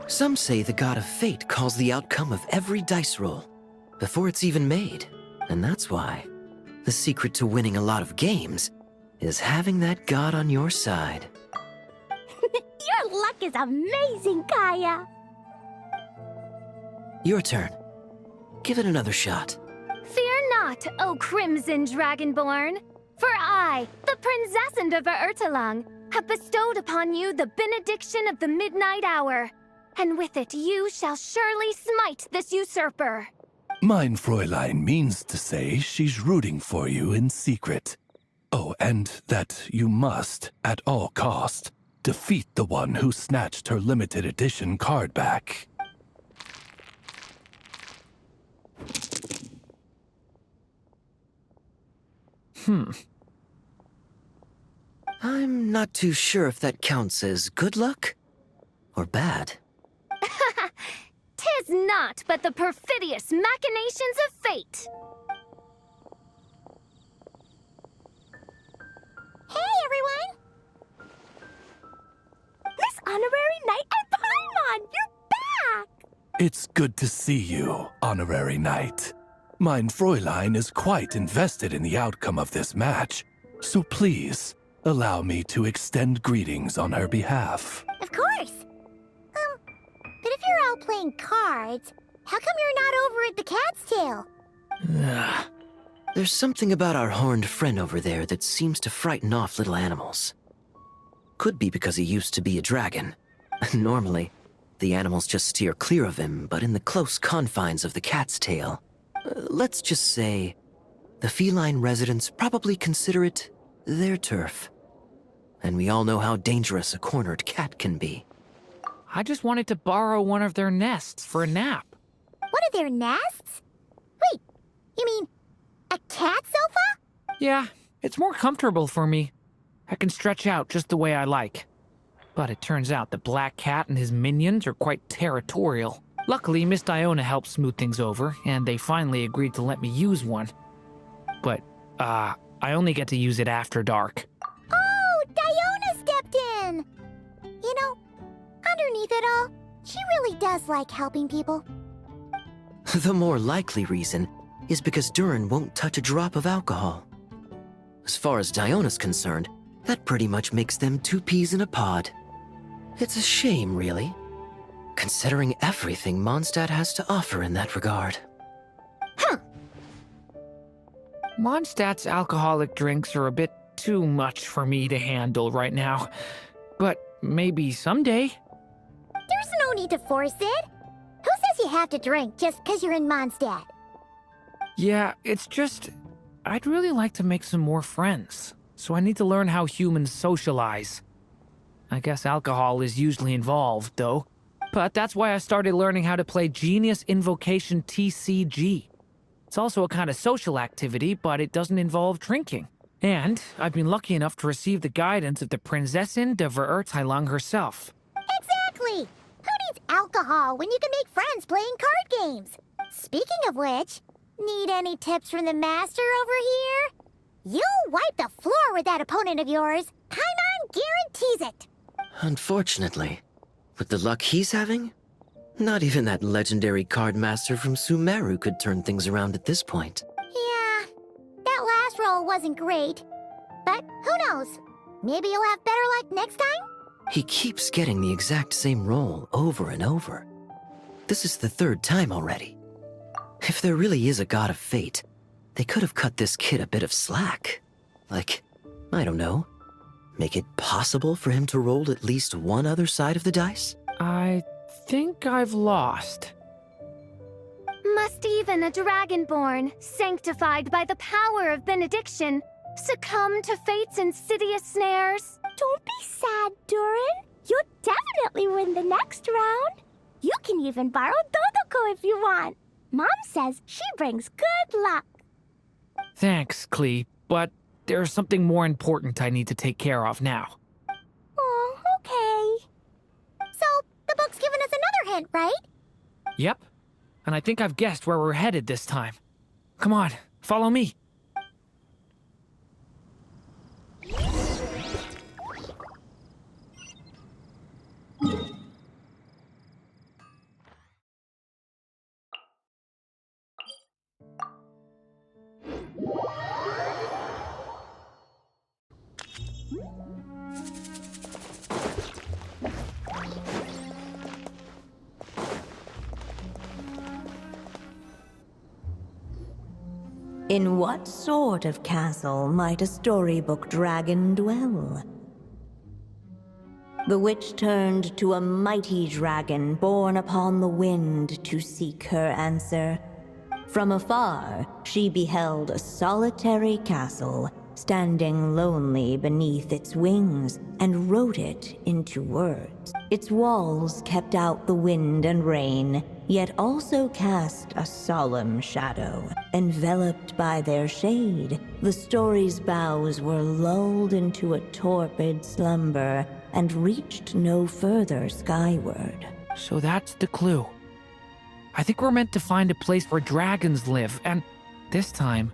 Some say the god of fate calls the outcome of every dice roll before it's even made. And that's why the secret to winning a lot of games is having that god on your side. Your luck is amazing, Kaya. Your turn. Give it another shot. Fear not, O Crimson Dragonborn, for I, the Princess of Ertalang, have bestowed upon you the benediction of the midnight hour, and with it you shall surely smite this usurper. Mein Fräulein means to say she's rooting for you in secret. Oh, and that you must, at all cost, defeat the one who snatched her limited edition card back. I'm not too sure if that counts as good luck or bad. Tis not but the perfidious machinations of fate. Hey, everyone! Miss Honorary Knight at Paimon, you're back! It's good to see you, Honorary Knight. Mein Fräulein is quite invested in the outcome of this match, so please, allow me to extend greetings on her behalf. Of course. But if you're all playing cards, how come you're not over at the Cat's Tail? There's something about our horned friend over there that seems to frighten off little animals. Could be because he used to be a dragon. Normally, the animals just steer clear of him, but in the close confines of the Cat's Tail, let's just say, the feline residents probably consider it their turf. And we all know how dangerous a cornered cat can be. I just wanted to borrow one of their nests for a nap. One of their nests? Wait, you mean a cat sofa? Yeah, it's more comfortable for me. I can stretch out just the way I like. But it turns out the Black Cat and his minions are quite territorial. Luckily, Miss Diona helped smooth things over, and they finally agreed to let me use one. But, I only get to use it after dark. Oh, Diona stepped in! You know, underneath it all, she really does like helping people. The more likely reason is because Durin won't touch a drop of alcohol. As far as Diona's concerned, that pretty much makes them two peas in a pod. It's a shame, really, considering everything Mondstadt has to offer in that regard. Mondstadt's alcoholic drinks are a bit too much for me to handle right now. But maybe someday. There's no need to force it. Who says you have to drink just because you're in Mondstadt? Yeah, it's just, I'd really like to make some more friends. So I need to learn how humans socialize. I guess alcohol is usually involved, though. But that's why I started learning how to play Genius Invocation TCG. It's also a kind of social activity, but it doesn't involve drinking. And I've been lucky enough to receive the guidance of the Prinzessin de Verurteilung herself. Exactly! Who needs alcohol when you can make friends playing card games? Speaking of which, need any tips from the master over here? You'll wipe the floor with that opponent of yours. Paimon guarantees it. Unfortunately, with the luck he's having, not even that legendary card master from Sumeru could turn things around at this point. Yeah, that last roll wasn't great. But who knows? Maybe you'll have better luck next time? He keeps getting the exact same roll over and over. This is the third time already. If there really is a god of fate, they could have cut this kid a bit of slack. Like, I don't know, make it possible for him to roll at least one other side of the dice? I think I've lost. Must even a dragonborn, sanctified by the power of benediction, succumb to fate's insidious snares? Don't be sad, Durin. You'll definitely win the next round. You can even borrow Dodoko if you want. Mom says she brings good luck. Thanks, Klee, but there's something more important I need to take care of now. Oh, okay. So, the book's given us another hint, right? Yep. And I think I've guessed where we're headed this time. Come on, follow me. In what sort of castle might a storybook dragon dwell? The witch turned to a mighty dragon born upon the wind to seek her answer. From afar, she beheld a solitary castle, standing lonely beneath its wings, and wrote it into words. Its walls kept out the wind and rain, yet also cast a solemn shadow. Enveloped by their shade, the story's boughs were lulled into a torpid slumber and reached no further skyward. So that's the clue. I think we're meant to find a place where dragons live, and this time,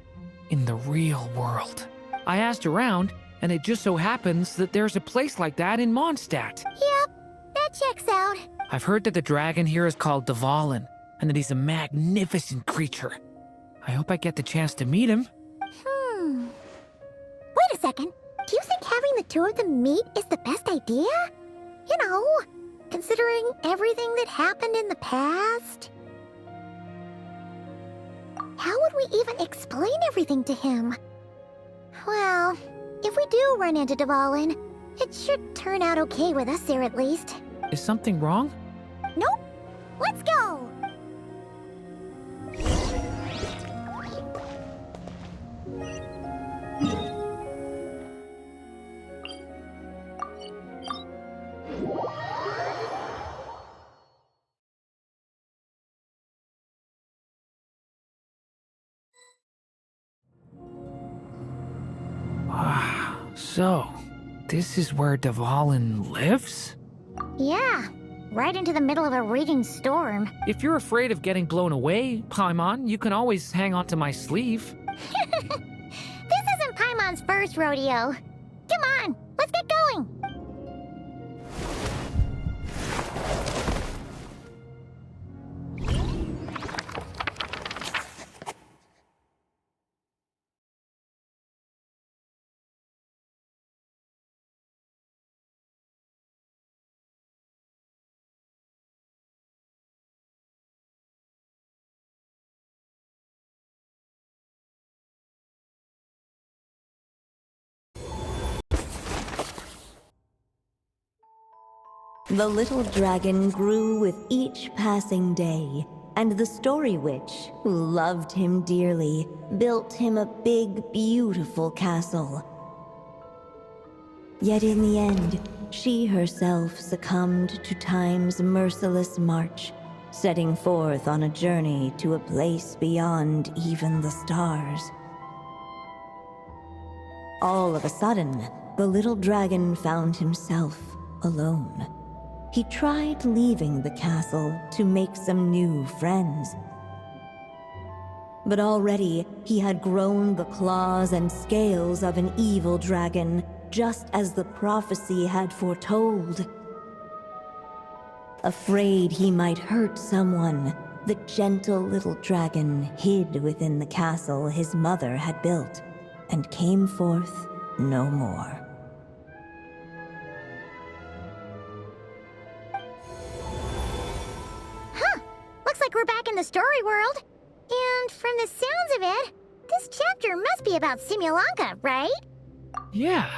in the real world. I asked around, and it just so happens that there's a place like that in Mondstadt. Yep, that checks out. I've heard that the dragon here is called Dvalin, and that he's a magnificent creature. I hope I get the chance to meet him. Wait a second. Do you think having the two of them meet is the best idea? You know, considering everything that happened in the past? How would we even explain everything to him? Well, if we do run into Dvalin, it should turn out okay with us there at least. Is something wrong? Nope. Let's go! So, this is where Dvalin lives? Yeah, right into the middle of a raging storm. If you're afraid of getting blown away, Paimon, you can always hang onto my sleeve. This isn't Paimon's first rodeo. Come on, let's get going! The little dragon grew with each passing day, and the story witch, who loved him dearly, built him a big, beautiful castle. Yet in the end, she herself succumbed to time's merciless march, setting forth on a journey to a place beyond even the stars. All of a sudden, the little dragon found himself alone. He tried leaving the castle to make some new friends. But already, he had grown the claws and scales of an evil dragon, just as the prophecy had foretold. Afraid he might hurt someone, the gentle little dragon hid within the castle his mother had built, and came forth no more. We're back in the story world. And from the sounds of it, this chapter must be about Simulanka, right? Yeah,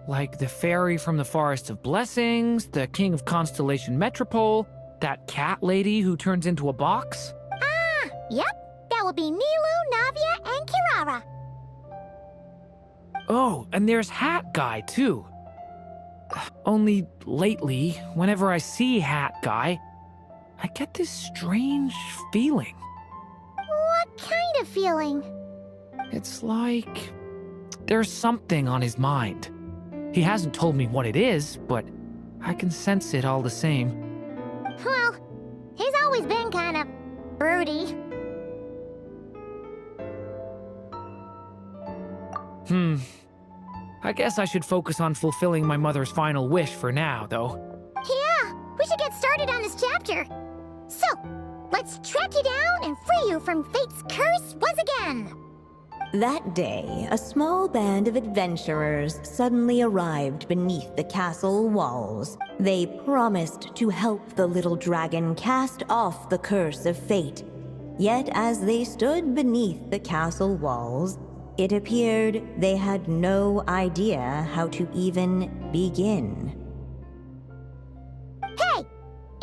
like the fairy from the Forest of Blessings, the king of Constellation Metropole, that cat lady who turns into a box. Ah, yep. That will be Nilu, Navia, and Kirara. Oh, and there's Hat Guy, too. Only lately, whenever I see Hat Guy, I get this strange feeling. What kind of feeling? It's like There's something on his mind. He hasn't told me what it is, but I can sense it all the same. Well, he's always been kind of broody. I guess I should focus on fulfilling my mother's final wish for now, though. Yeah, we should get started on this chapter. So, let's track you down and free you from fate's curse once again. That day, a small band of adventurers suddenly arrived beneath the castle walls. They promised to help the little dragon cast off the curse of fate. Yet as they stood beneath the castle walls, it appeared they had no idea how to even begin. Hey,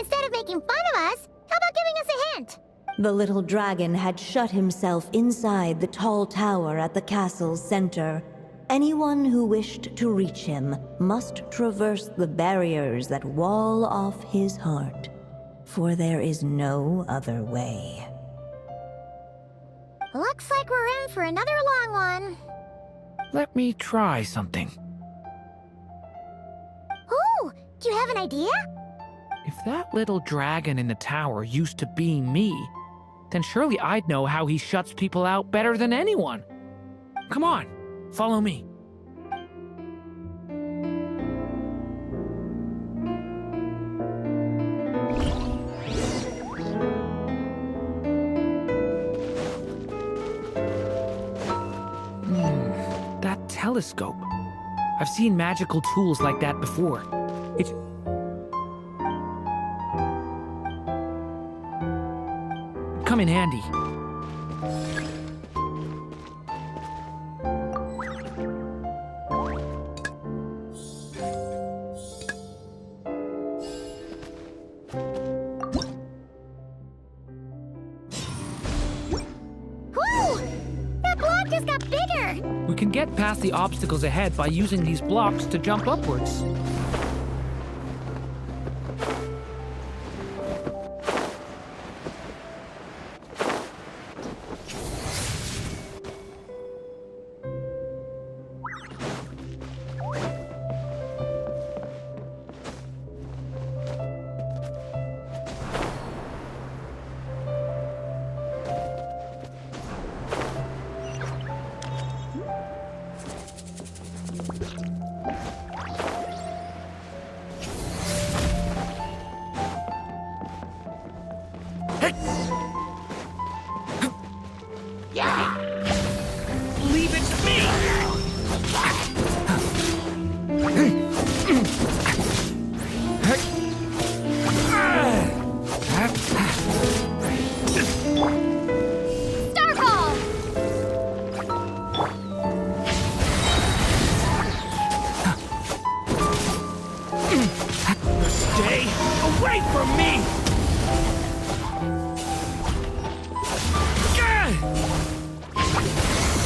instead of making fun of us, how about giving us a hint? The little dragon had shut himself inside the tall tower at the castle's center. Anyone who wished to reach him must traverse the barriers that wall off his heart, for there is no other way. Looks like we're in for another long one. Let me try something. Ooh, do you have an idea? If that little dragon in the tower used to be me, then surely I'd know how he shuts people out better than anyone. Come on, follow me. That telescope. I've seen magical tools like that before. It's... come in handy. Whoa! That block just got bigger! We can get past the obstacles ahead by using these blocks to jump upwards. Leave it to me! Starfall! Stay away from me!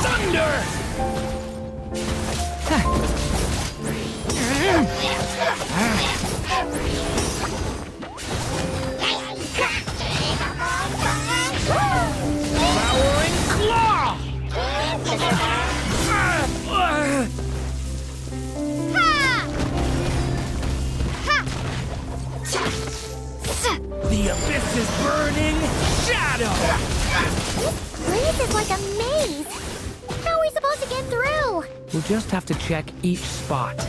Thunder! Devouring claw! The abyss is burning shadow! This is like a maze. How are we supposed to get through? We'll just have to check each spot.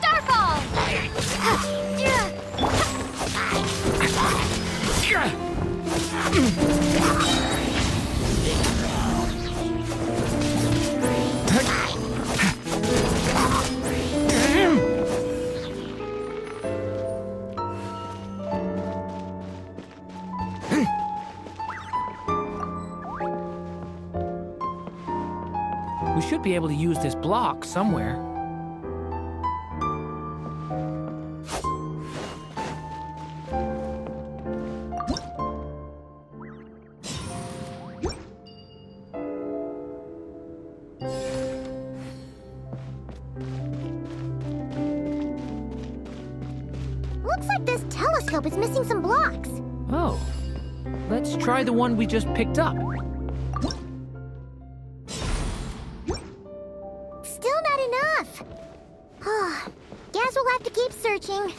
Starfall! We should be able to use this block somewhere. telescope is missing some blocks. Oh. Let's try the one we just picked up. Still not enough. Guess we'll have to keep searching.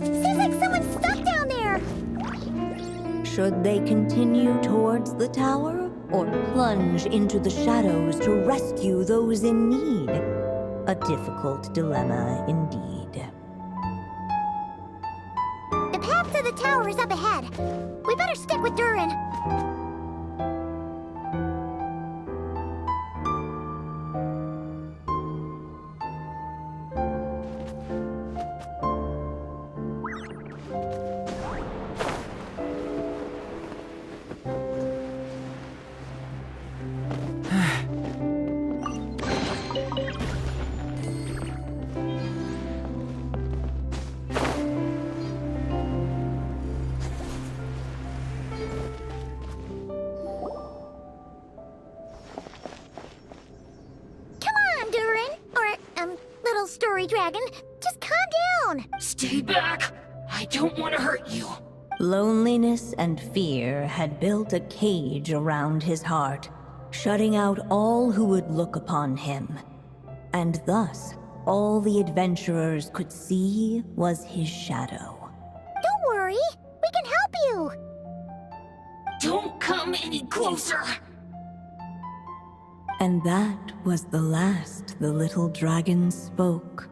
Seems like someone's stuck down there! Should they continue towards the tower or plunge into the shadows to rescue those in need? A difficult dilemma indeed. The path to the tower is up ahead. We better stick with Durin. Story Dragon, just calm down! Stay back! I don't want to hurt you. Loneliness and fear had built a cage around his heart, shutting out all who would look upon him. And thus, all the adventurers could see was his shadow. Don't worry, we can help you! Don't come any closer! And that was the last the little dragon spoke.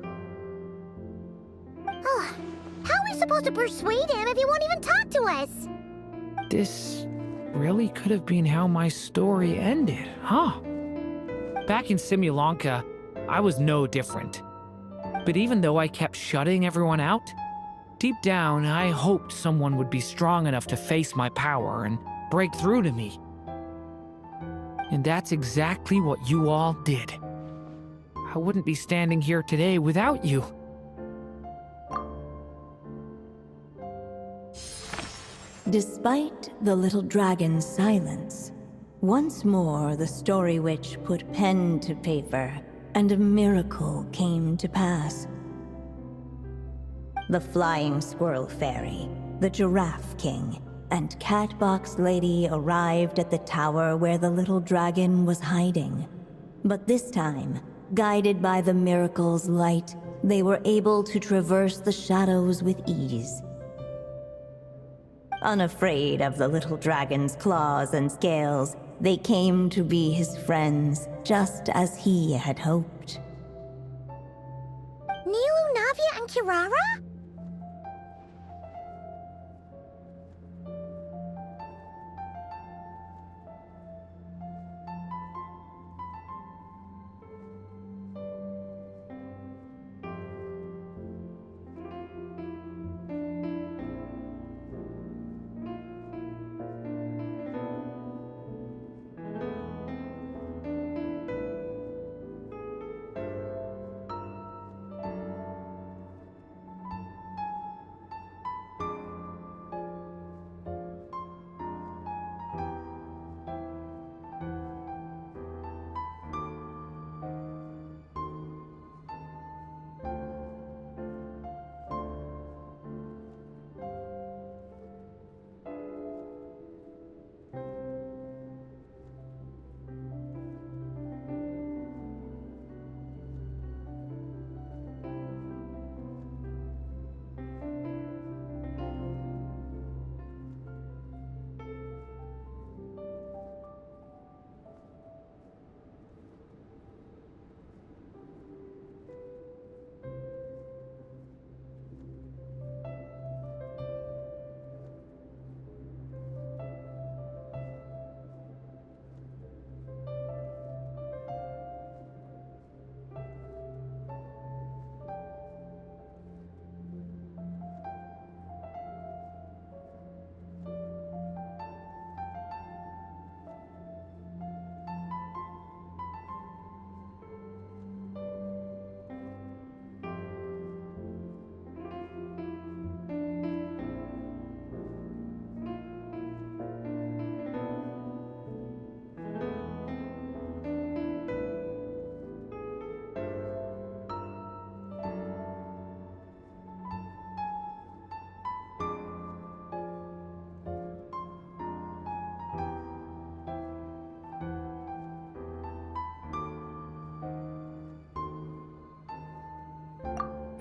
How are we supposed to persuade him if he won't even talk to us? This really could have been how my story ended, huh? Back in Simulanka, I was no different. But even though I kept shutting everyone out, deep down I hoped someone would be strong enough to face my power and break through to me. And that's exactly what you all did. I wouldn't be standing here today without you. Despite the little dragon's silence, once more the story witch put pen to paper, and a miracle came to pass. The flying squirrel fairy, the giraffe king, and Catbox Lady arrived at the tower where the little dragon was hiding. But this time, guided by the miracle's light, they were able to traverse the shadows with ease. Unafraid of the little dragon's claws and scales, they came to be his friends, just as he had hoped. Nilu, Navia, and Kirara?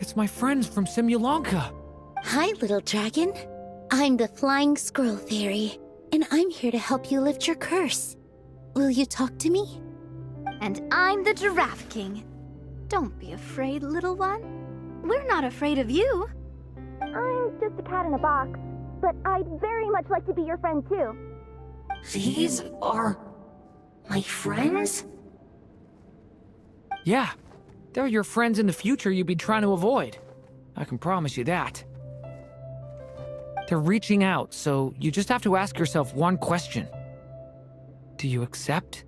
It's my friends from Simulanka. Hi, little dragon. I'm the Flying Squirrel Fairy, and I'm here to help you lift your curse. Will you talk to me? And I'm the Giraffe King. Don't be afraid, little one. We're not afraid of you. I'm just a cat in a box, but I'd very much like to be your friend too. These are my friends? Yeah, they're your friends in the future you'd be trying to avoid. I can promise you that. They're reaching out, so you just have to ask yourself one question. Do you accept?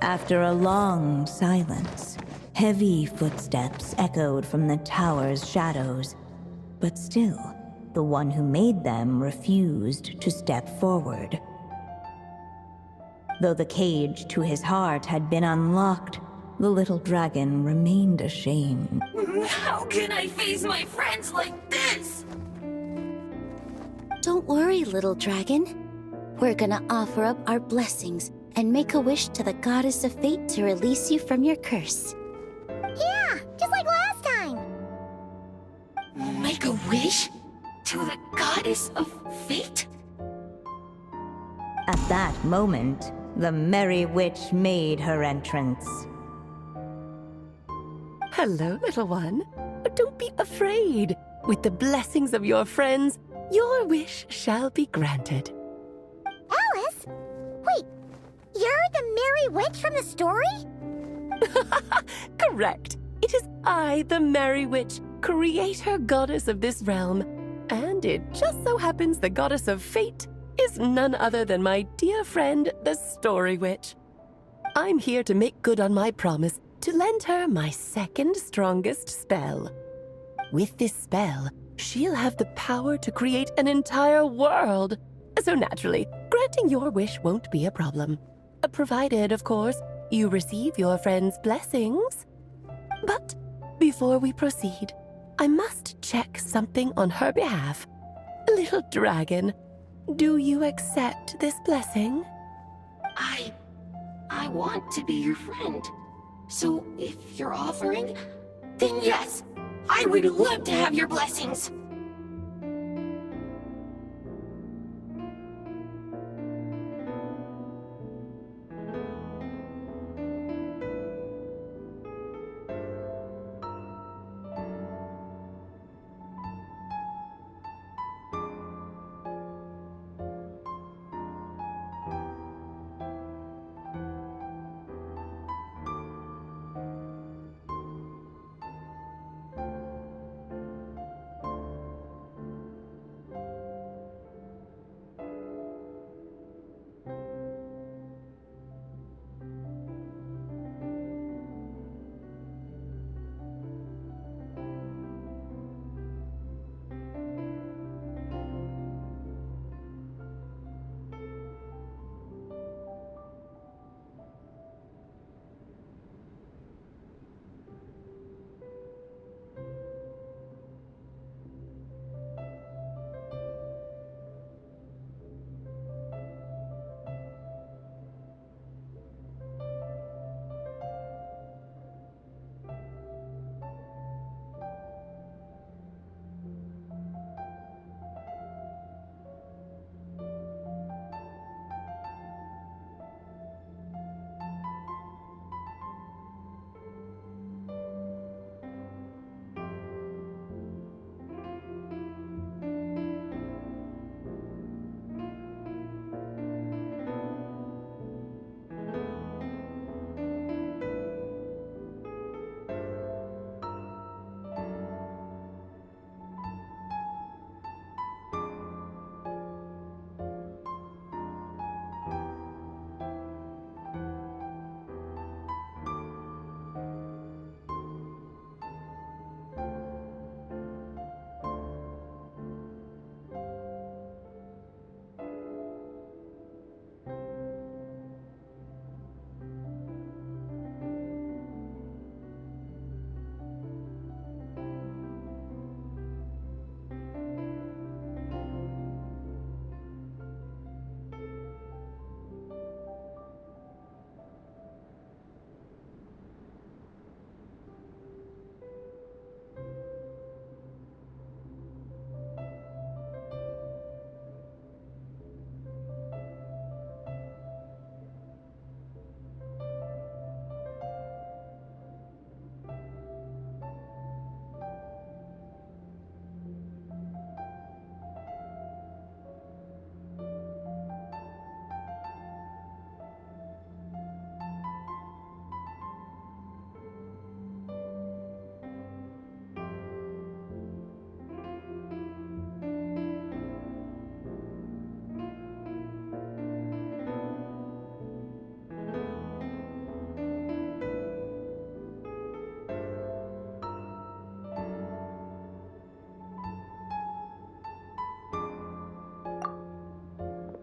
After a long silence, heavy footsteps echoed from the tower's shadows. But still, the one who made them refused to step forward. Though the cage to his heart had been unlocked, the little dragon remained ashamed. How can I face my friends like this? Don't worry, little dragon. We're gonna offer up our blessings and make a wish to the goddess of fate to release you from your curse. Yeah, just like last time. Make a wish? To the goddess of fate? At that moment, the merry witch made her entrance. Hello, little one. Don't be afraid. With the blessings of your friends, your wish shall be granted. Alice? Wait, you're the Merry Witch from the story? Correct. It is I, the Merry Witch, creator goddess of this realm. And it just so happens the goddess of fate is none other than my dear friend, the Story Witch. I'm here to make good on my promise to lend her my second strongest spell. With this spell, she'll have the power to create an entire world. So naturally, granting your wish won't be a problem. Provided, of course, you receive your friend's blessings. But before we proceed, I must check something on her behalf. Little dragon, do you accept this blessing? I want to be your friend. So if you're offering, then yes, I would love to have your blessings.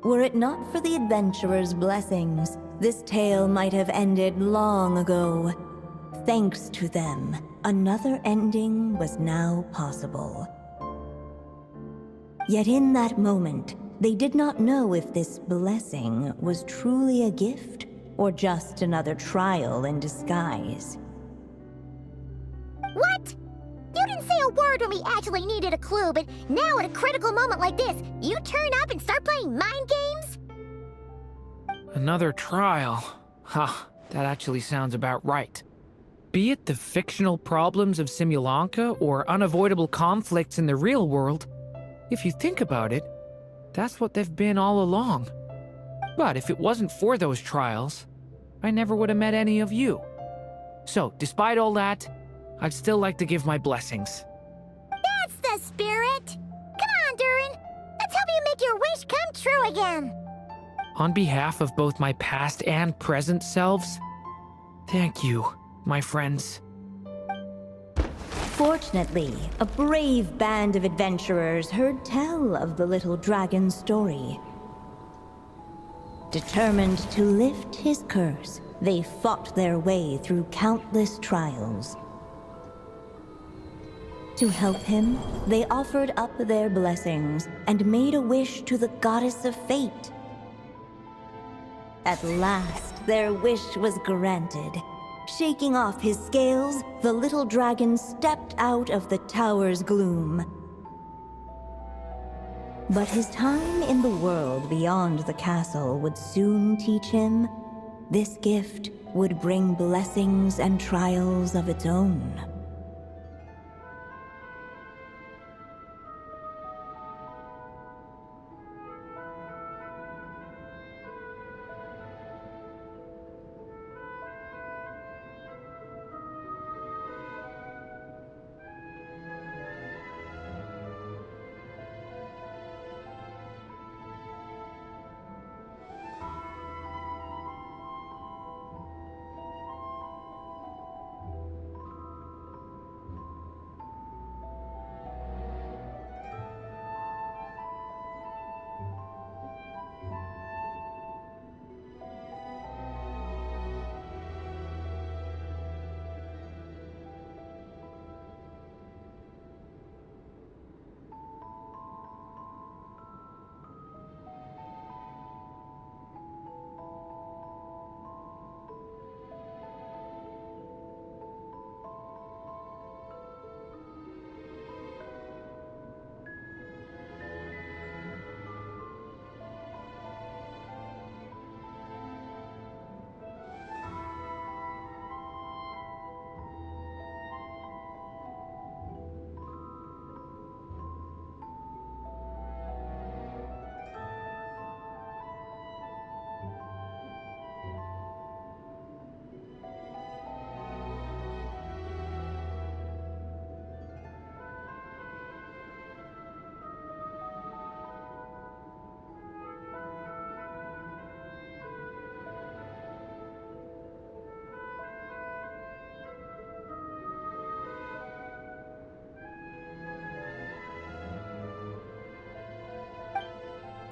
Were it not for the adventurer's blessings, this tale might have ended long ago. Thanks to them, another ending was now possible. Yet in that moment, they did not know if this blessing was truly a gift or just another trial in disguise. What? You didn't say a word when we actually needed a clue, but now at a critical moment like this, you turn up and start playing mind games? Another trial. Ha, that actually sounds about right. Be it the fictional problems of Simulanka or unavoidable conflicts in the real world, if you think about it, that's what they've been all along. But if it wasn't for those trials, I never would have met any of you. So, despite all that, I'd still like to give my blessings. That's the spirit! Come on, Durin! Let's help you make your wish come true again! On behalf of both my past and present selves, thank you, my friends. Fortunately, a brave band of adventurers heard tell of the little dragon's story. Determined to lift his curse, they fought their way through countless trials. To help him, they offered up their blessings and made a wish to the goddess of fate. At last, their wish was granted. Shaking off his scales, the little dragon stepped out of the tower's gloom. But his time in the world beyond the castle would soon teach him this gift would bring blessings and trials of its own.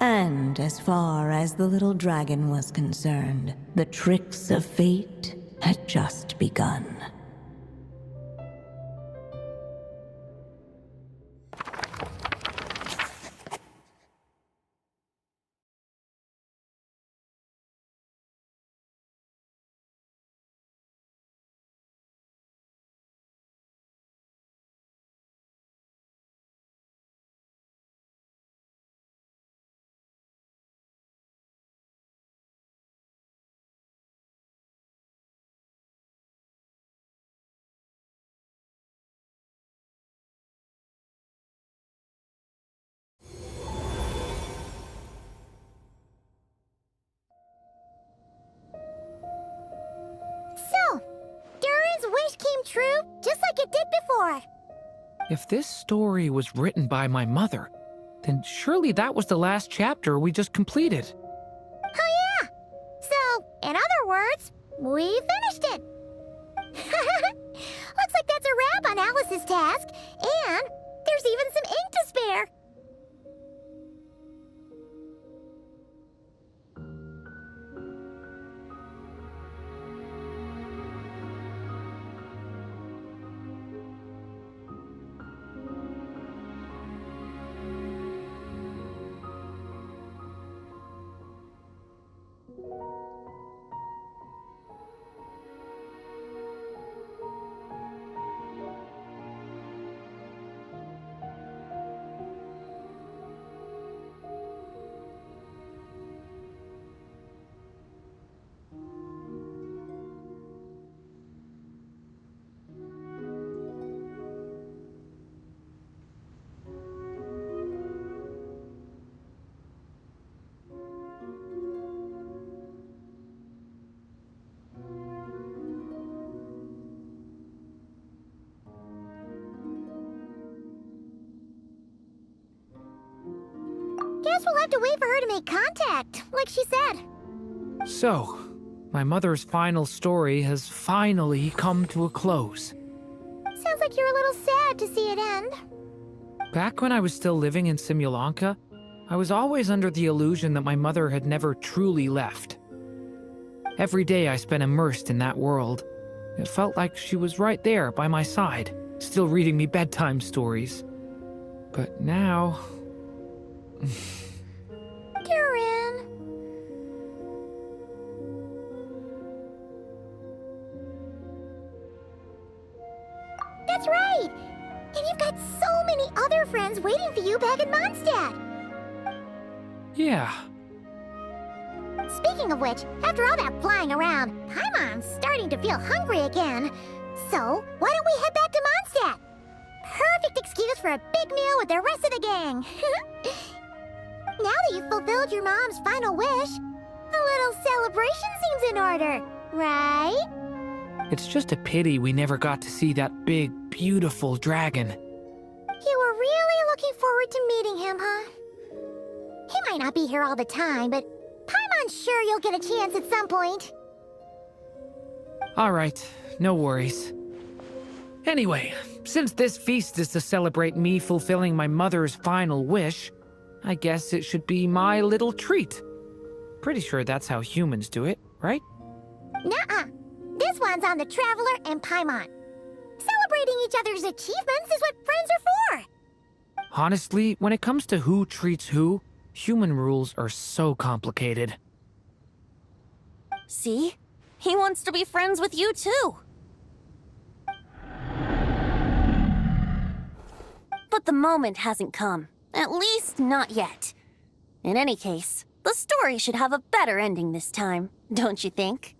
And as far as the little dragon was concerned, the tricks of fate had just begun. So, Durin's wish came true, just like it did before. If this story was written by my mother, then surely that was the last chapter we just completed. Oh yeah! So, in other words, we finished it! Looks like that's a wrap on Alice's task, and there's even some ink to spare. we'll have to wait for her to make contact, like she said. So, my mother's final story has finally come to a close. Sounds like you're a little sad to see it end. Back when I was still living in Simulanka, I was always under the illusion that my mother had never truly left. Every day I spent immersed in that world. It felt like she was right there by my side, still reading me bedtime stories. But now... Durin. That's right! And you've got so many other friends waiting for you back in Mondstadt! Yeah. Speaking of which, after all that flying around, Paimon's starting to feel hungry again. So, why don't we head back to Mondstadt? Perfect excuse for a big meal with the rest of the gang. Now that you've fulfilled your mom's final wish, a little celebration seems in order, right? It's just a pity we never got to see that big, beautiful dragon. You were really looking forward to meeting him, huh? He might not be here all the time, but Paimon's sure you'll get a chance at some point. Alright, no worries. Anyway, since this feast is to celebrate me fulfilling my mother's final wish, I guess it should be my little treat. Pretty sure that's how humans do it, right? Nuh-uh. This one's on the Traveler and Paimon. Celebrating each other's achievements is what friends are for. Honestly, when it comes to who treats who, human rules are so complicated. See? He wants to be friends with you, too. But the moment hasn't come. At least, not yet. In any case, the story should have a better ending this time, don't you think?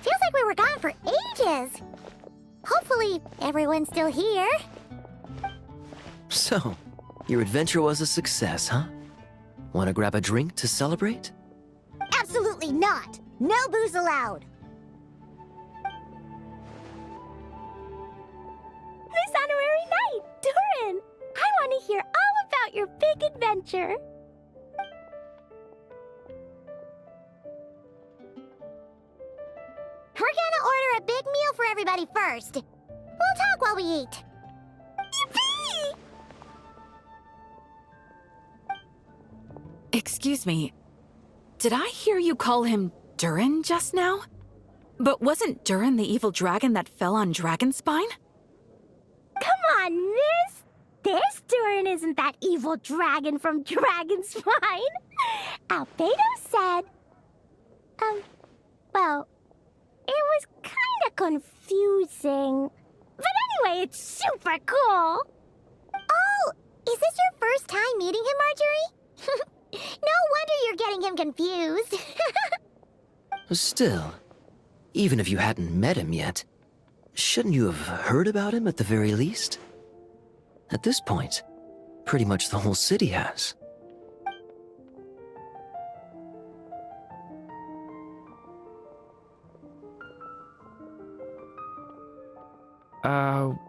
Feels like we were gone for ages. Hopefully, everyone's still here. So, your adventure was a success, huh? Want to grab a drink to celebrate? Absolutely not. No booze allowed. This honorary knight, Durin! I want to hear all about your big adventure. We're gonna order a big meal for everybody first. We'll talk while we eat. Yippee! Excuse me. Did I hear you call him Durin just now? But wasn't Durin the evil dragon that fell on Dragonspine? Come on, miss! This Durin isn't that evil dragon from Dragonspine. Albedo said... well, it was kinda confusing. But anyway, it's super cool! Oh, is this your first time meeting him, Marjorie? No wonder you're getting him confused. Still, even if you hadn't met him yet, shouldn't you have heard about him at the very least? At this point, pretty much the whole city has.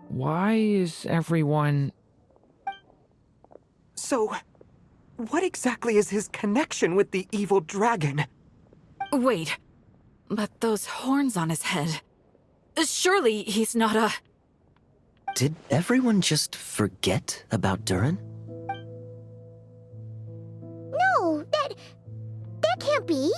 Why is everyone... So, what exactly is his connection with the evil dragon? Wait, but those horns on his head. Surely he's not a... Did everyone just forget about Durin? No, that can't be.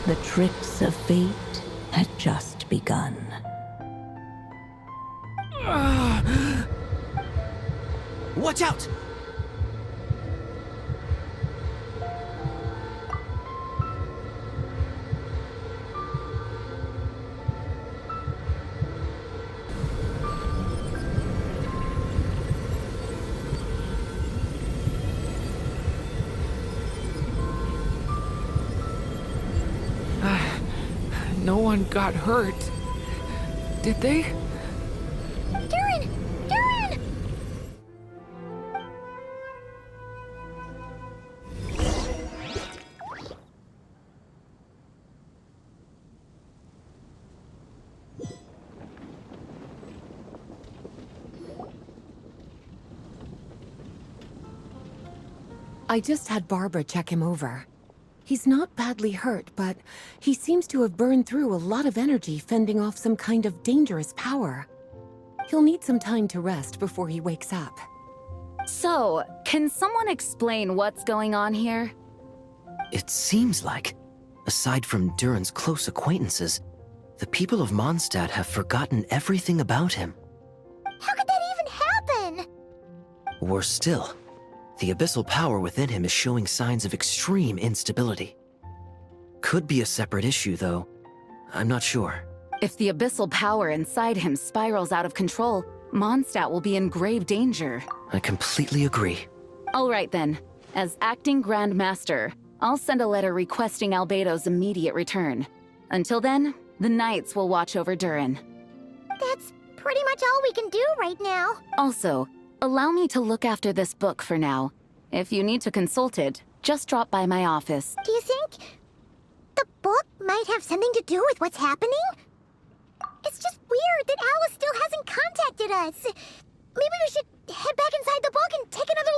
The tricks of fate had just begun. Watch out! No one got hurt. Did they? Durin! Durin! I just had Barbara check him over. He's not badly hurt, but he seems to have burned through a lot of energy fending off some kind of dangerous power. He'll need some time to rest before he wakes up. So, can someone explain what's going on here? It seems like, aside from Durin's close acquaintances, the people of Mondstadt have forgotten everything about him. How could that even happen? Worse still, the abyssal power within him is showing signs of extreme instability. Could be a separate issue, though. I'm not sure. If the abyssal power inside him spirals out of control, Mondstadt will be in grave danger. I completely agree. All right then. As acting Grand Master, I'll send a letter requesting Albedo's immediate return. Until then, the Knights will watch over Durin. That's pretty much all we can do right now. Also, allow me to look after this book for now. If you need to consult it, just drop by my office. Do you think the book might have something to do with what's happening? It's just weird that Alice still hasn't contacted us. Maybe we should head back inside the book and take another